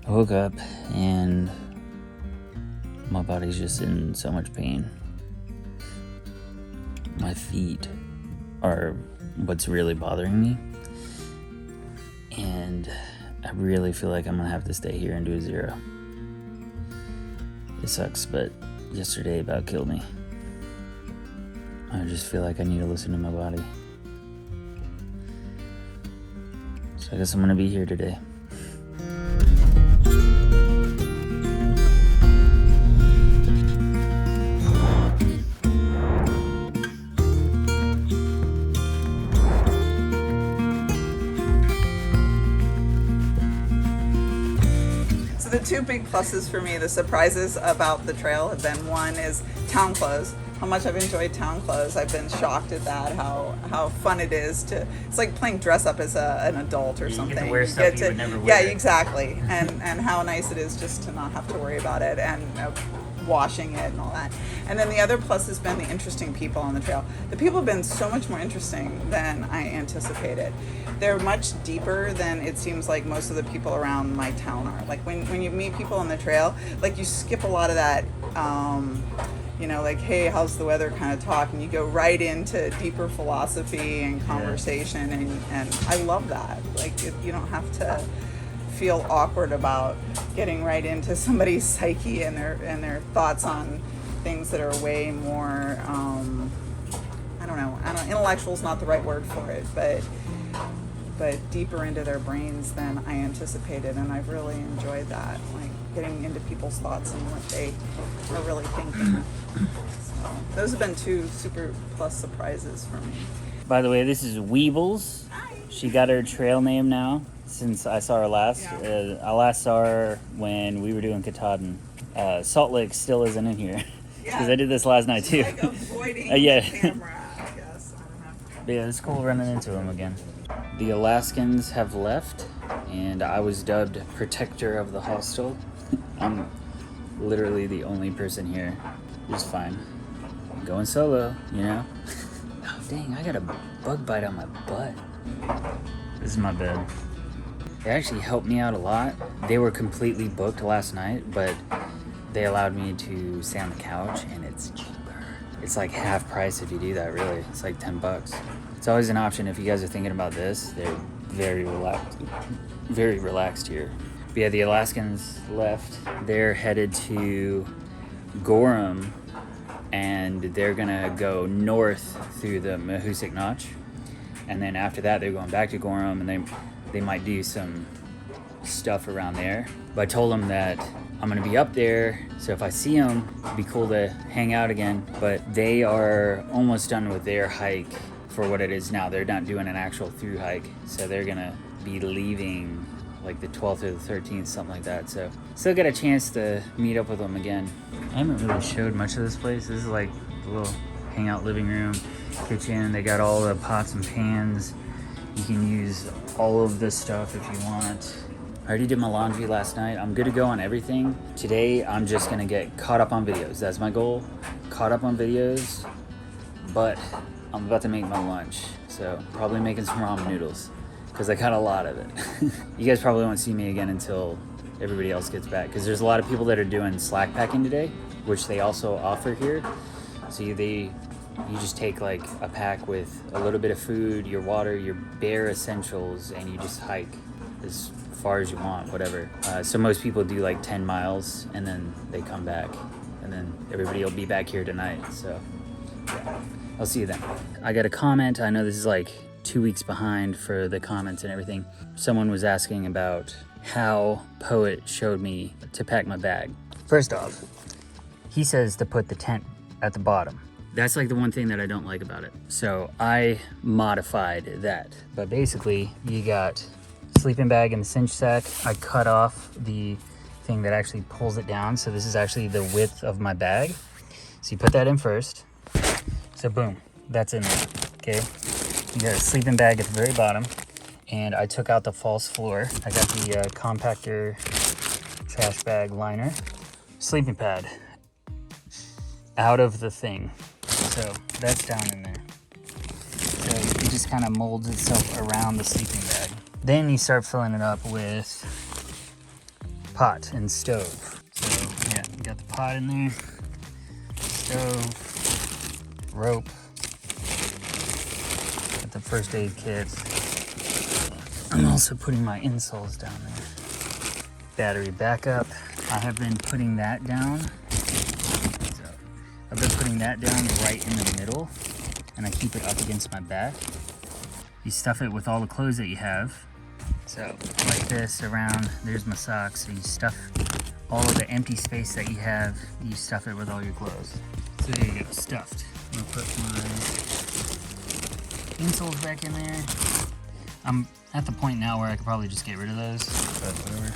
I woke up and my body's just in so much pain. My feet are what's really bothering me. And I really feel like I'm gonna have to stay here and do a 0. It sucks, but yesterday about killed me. I just feel like I need to listen to my body. So I guess I'm gonna be here today. So the two big pluses for me, the surprises about the trail have been, one is town clothes. How much I've enjoyed town clothes. I've been shocked at that, how fun it is to, it's like playing dress up as an adult or something. You get to wear stuff you would never wear. Yeah, exactly. And how nice it is just to not have to worry about it and washing it and all that. And then the other plus has been the interesting people on the trail. The people have been so much more interesting than I anticipated. They're much deeper than it seems like most of the people around my town are. Like when you meet people on the trail, like you skip a lot of that, like, hey, how's the weather kind of talk, and you go right into deeper philosophy and conversation, and I love that. Like you don't have to feel awkward about getting right into somebody's psyche and their thoughts on things that are way more I don't know, intellectual's not the right word for it, but deeper into their brains than I anticipated, and I've really enjoyed that, like getting into people's thoughts and what they are really thinking. So those have been two super plus surprises for me. By the way, this is Weebles. Hi. She got her trail name now since I saw her last. Yeah. I last saw her when we were doing Katahdin. Salt Lake still isn't in here because I did this last night too. Like avoiding Yeah. the camera, I guess. I don't know. But yeah, it's cool running into them again. The Alaskans have left, and I was dubbed protector of the hostel. I'm literally the only person here. Just fine. I'm going solo, you know? Oh, dang, I got a bug bite on my butt. This is my bed. They actually helped me out a lot. They were completely booked last night, but they allowed me to stay on the couch, and it's cheaper. It's like half price if you do that, really. It's like $10. It's always an option if you guys are thinking about this. They're very relaxed here. But yeah, the Alaskans left. They're headed to Gorham, and they're gonna go north through the Mahoosuc Notch, and then after that they're going back to Gorham, and they might do some stuff around there. But I told them that I'm gonna be up there, so if I see them, it'd be cool to hang out again. But they are almost done with their hike for what it is now. They're not doing an actual through hike, so they're gonna be leaving like the 12th or the 13th, something like that. So still get a chance to meet up with them again. I haven't really showed much of this place. This is like a little hangout living room, kitchen. They got all the pots and pans. You can use all of this stuff if you want. I already did my laundry last night. I'm good to go on everything. Today, I'm just gonna get caught up on videos. That's my goal, caught up on videos. But I'm about to make my lunch, so probably making some ramen noodles, because I got a lot of it. You guys probably won't see me again until everybody else gets back, because there's a lot of people that are doing slack packing today, which they also offer here. So you just take like a pack with a little bit of food, your water, your bare essentials, and you just hike as far as you want, whatever. So most people do like 10 miles and then they come back, and then everybody will be back here tonight. So yeah, I'll see you then. I got a comment. I know this is like 2 weeks behind for the comments and everything. Someone was asking about how Poet showed me to pack my bag. First off, he says to put the tent at the bottom. That's like the one thing that I don't like about it. So I modified that. But basically, you got sleeping bag and the cinch sack. I cut off the thing that actually pulls it down. So this is actually the width of my bag. So you put that in first. So boom, that's in there, okay? You got a sleeping bag at the very bottom. And I took out the false floor. I got the compactor trash bag liner. Sleeping pad out of the thing. So that's down in there. So it just kind of molds itself around the sleeping bag. Then you start filling it up with pot and stove. So yeah, got the pot in there, stove, rope, got the first aid kit. I'm also putting my insoles down there. Battery backup. I have been putting that down. So I've been putting that down right in the middle, and I keep it up against my back. You stuff it with all the clothes that you have. So like this around, there's my socks. So you stuff all of the empty space that you have, you stuff it with all your clothes. So there you go, stuffed. I'm gonna put my insoles back in there. I'm at the point now where I could probably just get rid of those, but whatever.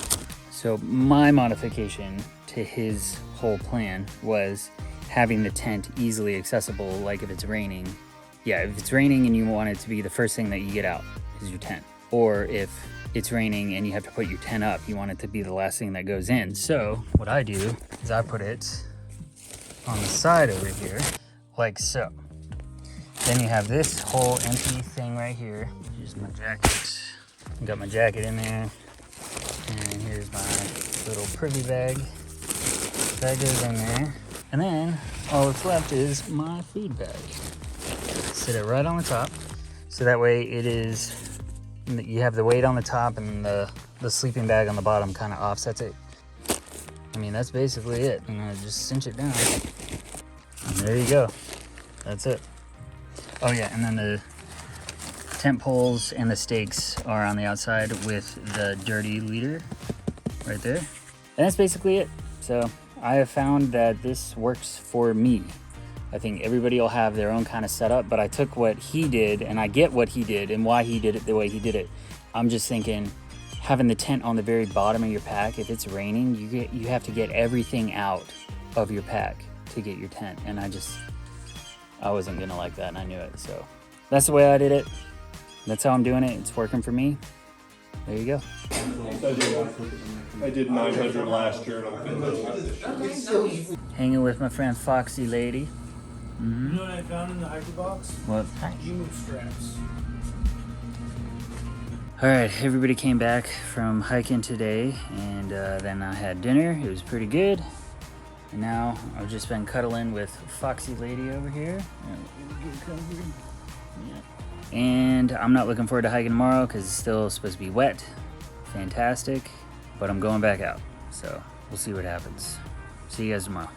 So my modification to his whole plan was having the tent easily accessible, like if it's raining. Yeah, if it's raining and you want it to be the first thing that you get out is your tent. Or if it's raining and you have to put your tent up, you want it to be the last thing that goes in. So what I do is I put it on the side over here, like so. Then you have this whole empty thing right here. Here's my jacket. I got my jacket in there. And here's my little privy bag. That goes in there. And then all that's left is my food bag. Sit it right on the top. So that way it is, you have the weight on the top and the sleeping bag on the bottom kind of offsets it. I mean, that's basically it. I'm gonna just cinch it down. And there you go. That's it. Oh yeah, and then the tent poles and the stakes are on the outside with the dirty leader right there. And that's basically it. So I have found that this works for me. I think everybody will have their own kind of setup, but I took what he did, and I get what he did and why he did it the way he did it. I'm just thinking, having the tent on the very bottom of your pack, if it's raining, you have to get everything out of your pack to get your tent. And I wasn't gonna like that, and I knew it. So that's the way I did it. That's how I'm doing it. It's working for me. There you go. I did 900 last year, and I'm finished. Hanging with my friend Foxy Lady. Mm-hmm. You know what I found in the hiker box? What? Emu straps. All right, everybody came back from hiking today, and then I had dinner. It was pretty good. And now I've just been cuddling with Foxy Lady over here. Yeah. And I'm not looking forward to hiking tomorrow because it's still supposed to be wet. Fantastic. But I'm going back out. So we'll see what happens. See you guys tomorrow.